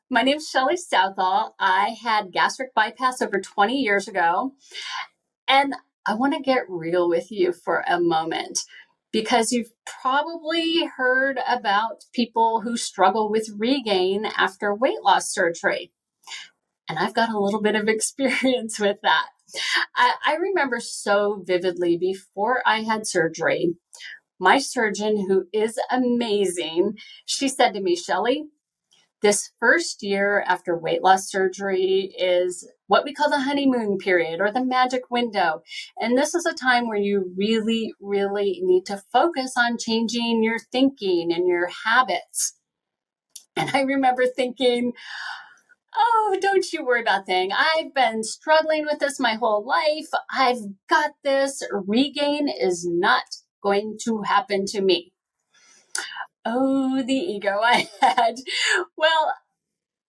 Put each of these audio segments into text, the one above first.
My name's Shelley Southall. I had gastric bypass over 20 years ago. And I want to get real with you for a moment because you've probably heard about people who struggle with regain after weight loss surgery. And I've got a little bit of experience with that. I remember so vividly before I had surgery, my surgeon, who is amazing, she said to me, Shelley, this first year after weight loss surgery is what we call the honeymoon period or the magic window. And this is a time where you really, really need to focus on changing your thinking and your habits. And I remember thinking, oh, don't you worry about thing. I've been struggling with this my whole life. I've got this. Regain is not going to happen to me. Oh, the ego I had. Well,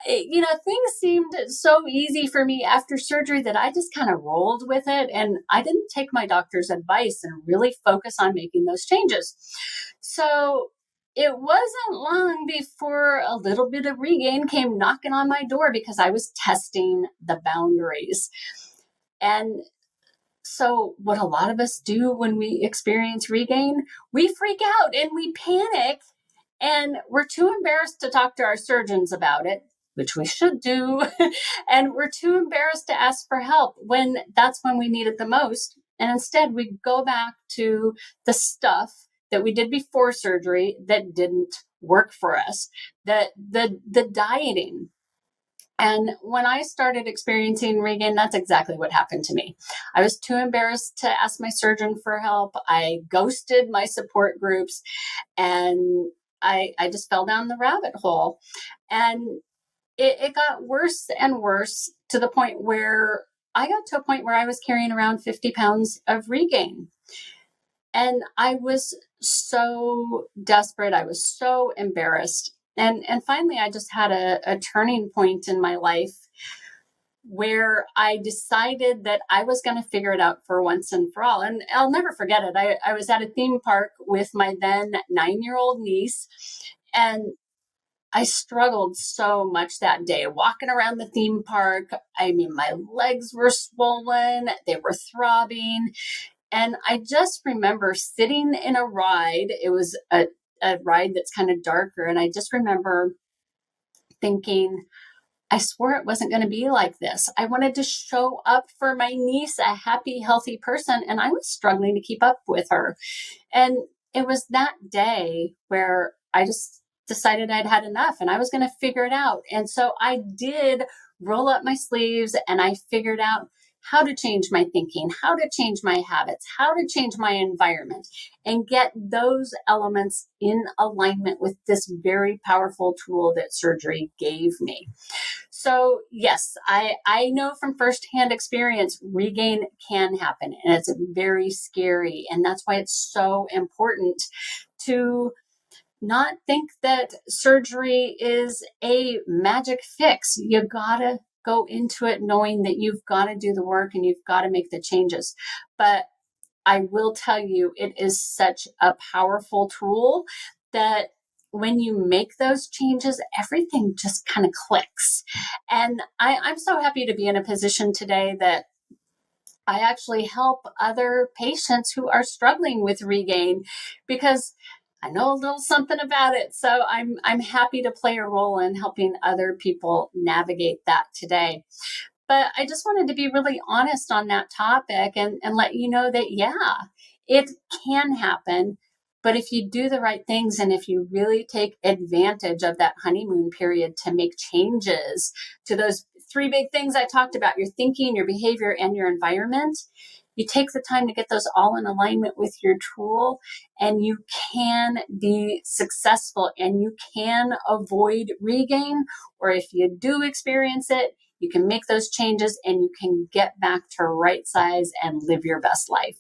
things seemed so easy for me after surgery that I just kind of rolled with it. And I didn't take my doctor's advice and really focus on making those changes. So it wasn't long before a little bit of regain came knocking on my door because I was testing the boundaries. And so what a lot of us do when we experience regain, we freak out and we panic. And we're too embarrassed to talk to our surgeons about it, which we should do. And we're too embarrassed to ask for help when that's when we need it the most. And instead, we go back to the stuff that we did before surgery that didn't work for us, the dieting. And when I started experiencing regain, that's exactly what happened to me. I was too embarrassed to ask my surgeon for help. I ghosted my support groups and I just fell down the rabbit hole. And it got worse and worse to the point where I got to a point where I was carrying around 50 pounds of regain. And I was so desperate. I was so embarrassed. And finally, I just had a turning point in my life where I decided that I was going to figure it out for once and for all. And I'll never forget it. I was at a theme park with my then 9-year-old niece, and I struggled so much that day walking around the theme park. I mean, my legs were swollen, they were throbbing. And I just remember sitting in a ride. It was a ride that's kind of darker. And I just remember thinking, I swore it wasn't going to be like this. I wanted to show up for my niece, a happy, healthy person, and I was struggling to keep up with her. And it was that day where I just decided I'd had enough and I was going to figure it out. And so I did roll up my sleeves and I figured out how to change my thinking, how to change my habits, how to change my environment, and get those elements in alignment with this very powerful tool that surgery gave me. So yes, I know from firsthand experience, regain can happen and it's very scary. And that's why it's so important to not think that surgery is a magic fix. You gotta go into it knowing that you've got to do the work and you've got to make the changes. But I will tell you, it is such a powerful tool that when you make those changes, everything just kind of clicks. And I'm so happy to be in a position today that I actually help other patients who are struggling with regain because I know a little something about it. So I'm happy to play a role in helping other people navigate that today. But I just wanted to be really honest on that topic and let you know that, yeah, it can happen. But if you do the right things and if you really take advantage of that honeymoon period to make changes to those three big things I talked about, your thinking, your behavior, and your environment, you take the time to get those all in alignment with your tool and you can be successful and you can avoid regain. Or if you do experience it, you can make those changes and you can get back to right size and live your best life.